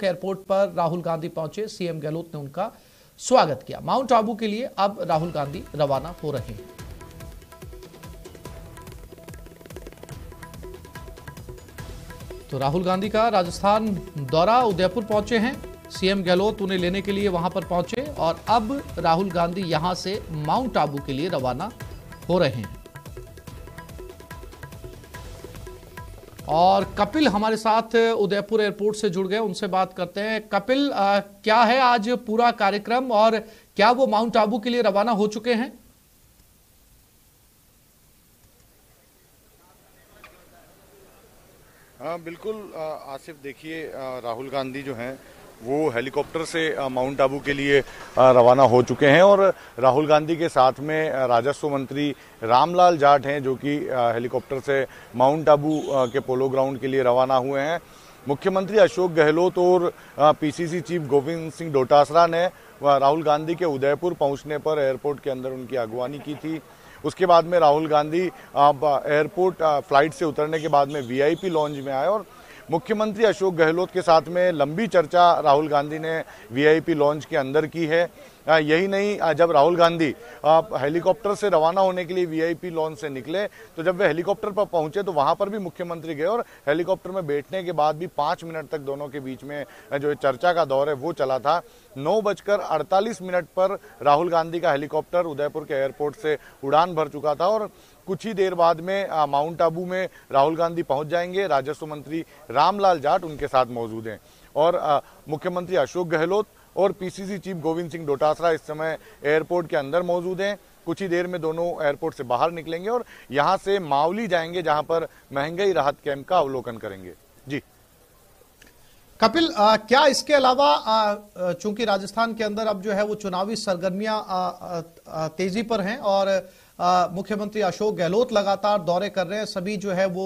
Airport पर राहुल गांधी पहुंचे। CM Gehlot ने उनका स्वागत किया। माउंट आबू के लिए अब राहुल गांधी रवाना हो रहे हैं। तो राहुल गांधी का राजस्थान दौरा, उदयपुर पहुंचे हैं सीएम गहलोत, उन्हें लेने के लिए वहां पर पहुंचे और अब राहुल गांधी यहां से माउंट आबू के लिए रवाना हो रहे हैं। और कपिल हमारे साथ उदयपुर एयरपोर्ट से जुड़ गए, उनसे बात करते हैं। कपिल, क्या है आज पूरा कार्यक्रम और क्या वो माउंट आबू के लिए रवाना हो चुके हैं? हाँ बिल्कुल आसिफ, देखिए राहुल गांधी जो हैं वो हेलीकॉप्टर से माउंट आबू के लिए रवाना हो चुके हैं और राहुल गांधी के साथ में राजस्व मंत्री रामलाल जाट हैं जो कि हेलीकॉप्टर से माउंट आबू के पोलो ग्राउंड के लिए रवाना हुए हैं। मुख्यमंत्री अशोक गहलोत और पीसीसी चीफ गोविंद सिंह डोटासरा ने राहुल गांधी के उदयपुर पहुंचने पर एयरपोर्ट के अंदर उनकी अगवानी की थी। उसके बाद में राहुल गांधी एयरपोर्ट फ्लाइट से उतरने के बाद में वीआईपी लॉन्ज में आए और मुख्यमंत्री अशोक गहलोत के साथ में लंबी चर्चा राहुल गांधी ने वीआईपी लॉन्च के अंदर की है। यही नहीं, जब राहुल गांधी हेलीकॉप्टर से रवाना होने के लिए वीआईपी लॉन्च से निकले तो जब वे हेलीकॉप्टर पर पहुंचे तो वहां पर भी मुख्यमंत्री गए और हेलीकॉप्टर में बैठने के बाद भी 5 मिनट तक दोनों के बीच में जो चर्चा का दौर है वो चला था। 9:48 पर राहुल गांधी का हेलीकॉप्टर उदयपुर के एयरपोर्ट से उड़ान भर चुका था और कुछ ही देर बाद में माउंट आबू में राहुल गांधी पहुंच जाएंगे। राजस्व मंत्री रामलाल जाट उनके साथ मौजूद हैं और मुख्यमंत्री अशोक गहलोत और पीसीसी चीफ गोविंद सिंह डोटासरा इस समय एयरपोर्ट के अंदर मौजूद हैं। कुछ ही देर में दोनों एयरपोर्ट से बाहर निकलेंगे और यहां से मावली जाएंगे जहां पर महंगाई राहत कैंप का अवलोकन करेंगे। जी कपिल, क्या इसके अलावा चूंकि राजस्थान के अंदर अब जो है वो चुनावी सरगर्मियां तेजी पर हैं और मुख्यमंत्री अशोक गहलोत लगातार दौरे कर रहे हैं, सभी जो है वो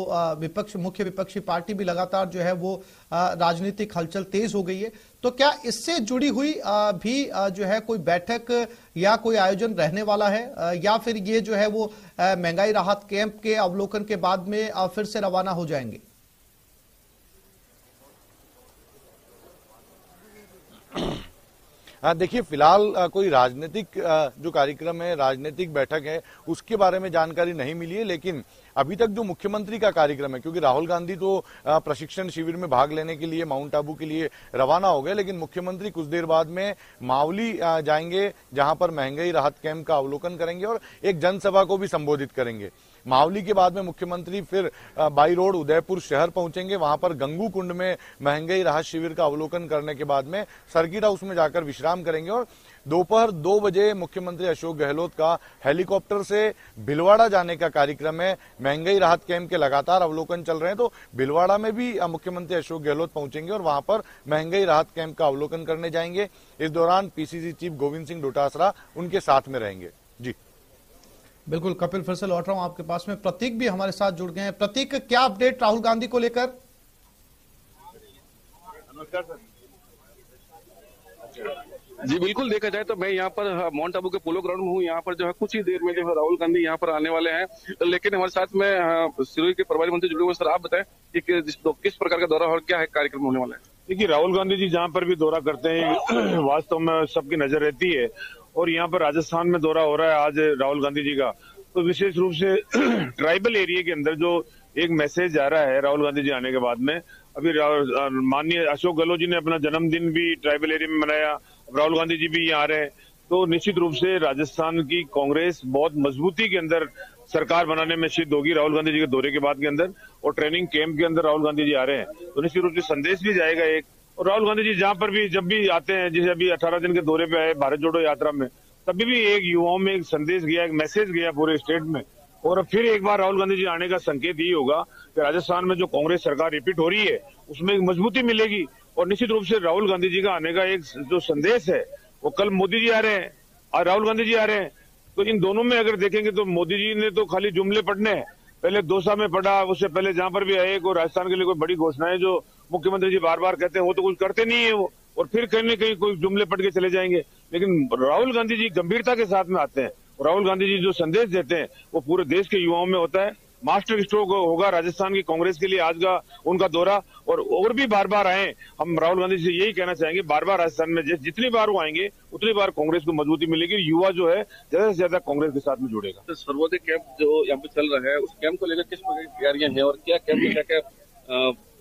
मुख्य विपक्षी पार्टी भी लगातार जो है वो राजनीतिक हलचल तेज हो गई है, तो क्या इससे जुड़ी हुई भी जो है कोई बैठक या कोई आयोजन रहने वाला है या फिर ये जो है वो महंगाई राहत कैंप के अवलोकन के बाद में फिर से रवाना हो जाएंगे? हाँ देखिए, फिलहाल कोई राजनीतिक जो कार्यक्रम है, राजनीतिक बैठक है, उसके बारे में जानकारी नहीं मिली है। लेकिन अभी तक जो मुख्यमंत्री का कार्यक्रम है, क्योंकि राहुल गांधी तो प्रशिक्षण शिविर में भाग लेने के लिए माउंट आबू के लिए रवाना हो गए, लेकिन मुख्यमंत्री कुछ देर बाद में मावली जाएंगे जहां पर महंगाई राहत कैंप का अवलोकन करेंगे और एक जनसभा को भी संबोधित करेंगे। मावली के बाद में मुख्यमंत्री फिर बाई रोड उदयपुर शहर पहुंचेंगे। वहां पर गंगू कुंड में महंगाई राहत शिविर का अवलोकन करने के बाद में सर्किट हाउस में जाकर विश्राम करेंगे और दोपहर 2 बजे मुख्यमंत्री अशोक गहलोत का हेलीकॉप्टर से भिलवाड़ा जाने का कार्यक्रम है। महंगाई राहत कैंप के लगातार अवलोकन चल रहे हैं, तो भिलवाड़ा में भी मुख्यमंत्री अशोक गहलोत पहुंचेंगे और वहां पर महंगाई राहत कैंप का अवलोकन करने जाएंगे। इस दौरान पीसीसी चीफ गोविंद सिंह डोटासरा उनके साथ में रहेंगे। जी बिल्कुल कपिल, फिर से लौट रहा हूं आपके पास में। प्रतीक भी हमारे साथ जुड़ गए हैं। प्रतीक, क्या अपडेट राहुल गांधी को लेकर? नमस्कार सर। जी बिल्कुल, देखा जाए तो मैं यहाँ पर माउंट आबू के पोलो ग्राउंड में हूँ। यहाँ पर जो है कुछ ही देर में जो है राहुल गांधी यहाँ पर आने वाले हैं, लेकिन हमारे साथ में सिरोही के प्रभारी मंत्री जुड़े हुए। सर आप बताएं कि किस प्रकार का दौरा और क्या है कार्यक्रम होने वाला है? देखिए, राहुल गांधी जी जहाँ पर भी दौरा करते हैं वास्तव में सबकी नजर रहती है और यहाँ पर राजस्थान में दौरा हो रहा है आज राहुल गांधी जी का, तो विशेष रूप से ट्राइबल एरिया के अंदर जो एक मैसेज जा रहा है राहुल गांधी जी आने के बाद में। अभी माननीय अशोक गहलोत जी ने अपना जन्मदिन भी ट्राइबल एरिया में मनाया, राहुल गांधी जी भी यहाँ आ रहे हैं, तो निश्चित रूप से राजस्थान की कांग्रेस बहुत मजबूती के अंदर सरकार बनाने में सिद्ध होगी राहुल गांधी जी के दौरे के बाद के अंदर। और ट्रेनिंग कैंप के अंदर राहुल गांधी जी आ रहे हैं तो निश्चित रूप से संदेश भी जाएगा एक। और राहुल गांधी जी जहां पर भी जब भी आते हैं, जैसे अभी 18 दिन के दौरे पे आए भारत जोड़ो यात्रा में, तभी भी एक युवाओं में एक संदेश गया, एक मैसेज गया पूरे स्टेट में। और फिर एक बार राहुल गांधी जी आने का संकेत यही होगा कि राजस्थान में जो कांग्रेस सरकार रिपीट हो रही है उसमें एक मजबूती मिलेगी। और निश्चित रूप से राहुल गांधी जी का आने का एक जो संदेश है वो कल मोदी जी आ रहे हैं और राहुल गांधी जी आ रहे हैं, तो इन दोनों में अगर देखेंगे तो मोदी जी ने तो खाली जुमले पढ़ने हैं, पहले दौसा में पढ़ा, उससे पहले जहां पर भी आए कोई राजस्थान के लिए कोई बड़ी घोषणाएं जो मुख्यमंत्री जी बार बार कहते हैं वो तो कुछ करते नहीं है वो, और फिर कहीं न कहीं कोई जुमले पढ़ के चले जाएंगे। लेकिन राहुल गांधी जी गंभीरता के साथ में आते हैं, राहुल गांधी जी जो संदेश देते हैं वो पूरे देश के युवाओं में होता है। मास्टर स्ट्रोक होगा राजस्थान की कांग्रेस के लिए आज का उनका दौरा, और भी बार बार आए। हम राहुल गांधी से यही कहना चाहेंगे, बार बार राजस्थान में जितनी बार वो आएंगे उतनी बार कांग्रेस को मजबूती मिलेगी, युवा जो है ज्यादा से ज्यादा कांग्रेस के साथ में जुड़ेगा। तो सर्वोदय कैंप जो यहाँ पे चल रहा है, उस कैंप को लेकर किस प्रकार की तैयारियां हैं और क्या कैंप में क्या क्या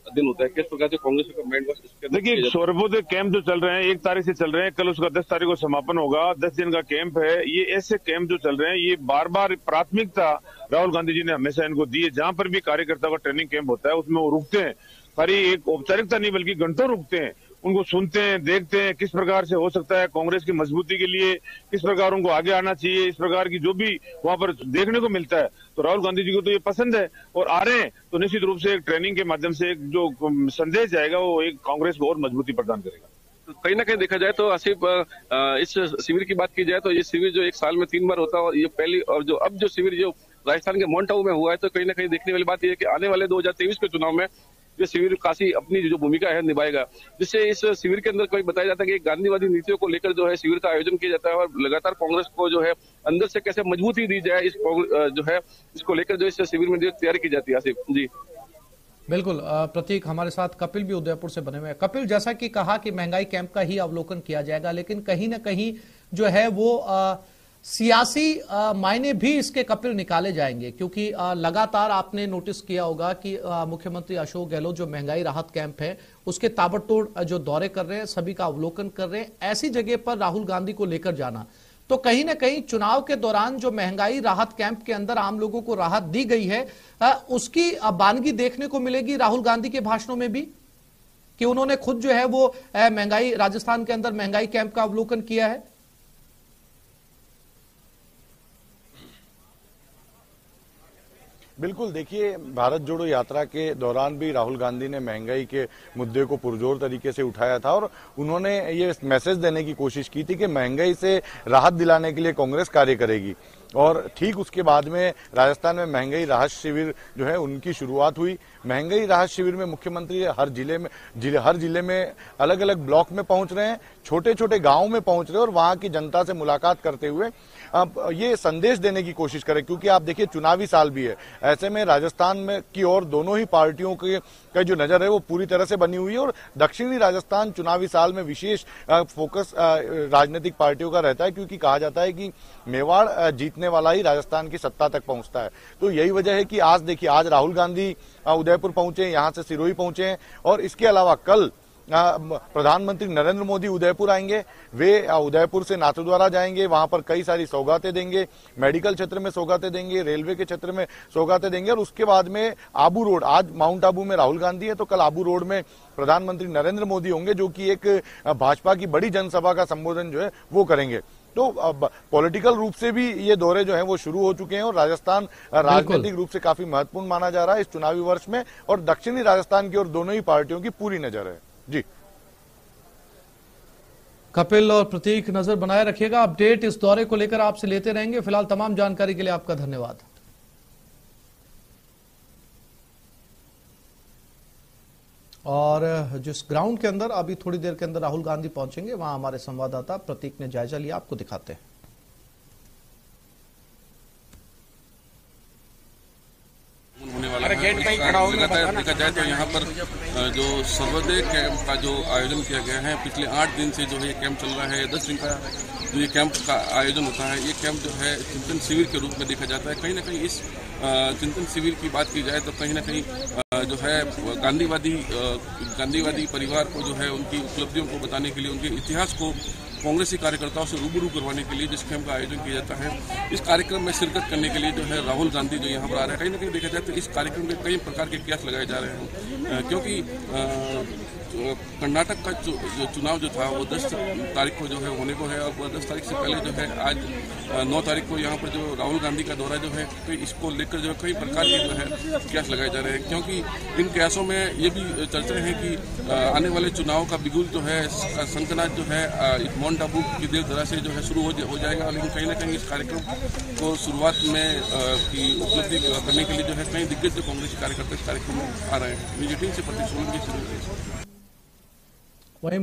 दिन होता है, किस प्रकार से कांग्रेस का कमेंट बॉक्स? देखिए, सर्वोदय कैंप जो चल रहे हैं 1 तारीख से चल रहे हैं, कल उसका 10 तारीख को समापन होगा। 10 दिन का कैंप है। ये ऐसे कैंप जो चल रहे हैं, ये बार बार प्राथमिकता राहुल गांधी जी ने हमेशा इनको दी है। जहां पर भी कार्यकर्ताओं का ट्रेनिंग कैंप होता है उसमें वो रुकते हैं, खाली एक औपचारिकता नहीं बल्कि घंटों रुकते हैं, उनको सुनते हैं, देखते हैं किस प्रकार से हो सकता है कांग्रेस की मजबूती के लिए, किस प्रकार उनको आगे आना चाहिए, इस प्रकार की जो भी वहां पर देखने को मिलता है। तो राहुल गांधी जी को तो ये पसंद है और आ रहे हैं, तो निश्चित रूप से एक ट्रेनिंग के माध्यम से एक जो संदेश जाएगा वो एक कांग्रेस को और मजबूती प्रदान करेगा। तो कहीं ना कहीं देखा जाए तो आसिफ, इस शिविर की बात की जाए तो ये शिविर जो 1 साल में 3 बार होता है और ये पहली, और जो अब जो शिविर जो राजस्थान के माउंट आबू में हुआ है, तो कहीं ना कहीं देखने वाली बात यह है कि आने वाले 2023 के चुनाव में ये शिविर काफी अपनी जो भूमिका है निभाएगा, जिससे इस शिविर के अंदर कोई बताया जाता है कि गांधीवादी नीतियों को लेकर जो है शिविर का आयोजन किया जाता है और लगातार कांग्रेस को जो है अंदर से कैसे मजबूती दी जाए, इस जो है इसको लेकर जो इस शिविर में जो तैयारी की जाती है। आसिफ जी बिल्कुल, प्रतीक हमारे साथ कपिल भी उदयपुर से बने हुए हैं। कपिल, जैसा कि कहा कि महंगाई कैंप का ही अवलोकन किया जाएगा, लेकिन कहीं ना कहीं जो है वो सियासी मायने भी इसके कपिल निकाले जाएंगे, क्योंकि लगातार आपने नोटिस किया होगा कि मुख्यमंत्री अशोक गहलोत जो महंगाई राहत कैंप है उसके ताबड़तोड़ जो दौरे कर रहे हैं, सभी का अवलोकन कर रहे हैं। ऐसी जगह पर राहुल गांधी को लेकर जाना, तो कहीं ना कहीं चुनाव के दौरान जो महंगाई राहत कैंप के अंदर आम लोगों को राहत दी गई है उसकी बानगी देखने को मिलेगी राहुल गांधी के भाषणों में भी, कि उन्होंने खुद जो है वो महंगाई, राजस्थान के अंदर महंगाई कैंप का अवलोकन किया है। बिल्कुल, देखिए, भारत जोड़ो यात्रा के दौरान भी राहुल गांधी ने महंगाई के मुद्दे को पुरजोर तरीके से उठाया था और उन्होंने ये मैसेज देने की कोशिश की थी कि महंगाई से राहत दिलाने के लिए कांग्रेस कार्य करेगी। और ठीक उसके बाद में राजस्थान में महंगाई राहत शिविर जो है उनकी शुरुआत हुई। महंगाई राहत शिविर में मुख्यमंत्री हर जिले में अलग अलग ब्लॉक में पहुंच रहे हैं, छोटे छोटे गांवों में पहुंच रहे हैं और वहां की जनता से मुलाकात करते हुए अब ये संदेश देने की कोशिश करें, क्योंकि आप देखिए चुनावी साल भी है। ऐसे में राजस्थान में की ओर दोनों ही पार्टियों का जो नजर है वो पूरी तरह से बनी हुई है और दक्षिणी राजस्थान चुनावी साल में विशेष फोकस राजनीतिक पार्टियों का रहता है, क्योंकि कहा जाता है कि मेवाड़ जीतने वाला ही राजस्थान की सत्ता तक पहुंचता है। तो यही वजह है कि आज देखिए, आज राहुल गांधी उदयपुर पहुंचे, यहां से सिरोही पहुंचे हैं और इसके अलावा कल प्रधानमंत्री नरेंद्र मोदी उदयपुर आएंगे। वे उदयपुर से नाथद्वारा जाएंगे, वहां पर कई सारी सौगातें देंगे, मेडिकल क्षेत्र में सौगातें देंगे, रेलवे के क्षेत्र में सौगातें देंगे और उसके बाद में आबू रोड, आज माउंट आबू में राहुल गांधी है तो कल आबू रोड में प्रधानमंत्री नरेंद्र मोदी होंगे, जो कि एक भाजपा की बड़ी जनसभा का संबोधन जो है वो करेंगे। तो पॉलिटिकल रूप से भी ये दौरे जो हैं वो शुरू हो चुके हैं और राजस्थान राजनीतिक रूप से काफी महत्वपूर्ण माना जा रहा है इस चुनावी वर्ष में और दक्षिणी राजस्थान की ओर दोनों ही पार्टियों की पूरी नजर है। जी कपिल और प्रतीक, नजर बनाए रखिएगा, अपडेट इस दौरे को लेकर आपसे लेते रहेंगे। फिलहाल तमाम जानकारी के लिए आपका धन्यवाद। और जिस ग्राउंड के अंदर अभी थोड़ी देर के अंदर राहुल गांधी पहुंचेंगे, वहां हमारे संवाददाता प्रतीक ने जायजा लिया, आपको दिखाते हैं। होने वाला है लगातार देखा जाए तो यहाँ पर जो सर्वोदय कैंप का जो आयोजन किया गया है, पिछले 8 दिन से जो है ये कैंप चल रहा है। 10 दिन का जो ये कैंप का आयोजन होता है, ये कैंप जो है चिंतन शिविर के रूप में देखा जाता है। कहीं ना कहीं इस चिंतन शिविर की बात की जाए तो कहीं ना कहीं जो है गांधीवादी परिवार को जो है उनकी उपलब्धियों को बताने के लिए, उनके इतिहास को कांग्रेसी कार्यकर्ताओं से रूबरू करवाने के लिए जिस कैंप का आयोजन किया जाता है, इस कार्यक्रम में शिरकत करने के लिए जो है राहुल गांधी जो यहाँ पर आ रहे हैं। कहीं ना कहीं देखा जाए तो इस कार्यक्रम में कई प्रकार के कियास लगाए जा रहे हैं, क्योंकि कर्नाटक का जो चुनाव जो था वो 10 तारीख को जो है होने को है और 10 तारीख से पहले जो है आज 9 तारीख को यहाँ पर जो राहुल गांधी का दौरा जो है इसको लेकर जो है कई प्रकार के जो है कियास लगाए जा रहे हैं, क्योंकि इन कियासों में ये भी चर्चा है कि आने वाले चुनाव का बिगुल जो है, संकनाट जो है माउंट आबू की देर धरा से जो है शुरू हो जाएगा। लेकिन कहीं ना कहीं इस कार्यक्रम को शुरुआत में की उपलब्धि करने के लिए जो है कई दिग्गज जो कांग्रेस कार्यकर्ता इस कार्यक्रम में आ रहे हैं। मीडिया टीम से प्रतीक सोलंकी। वहीं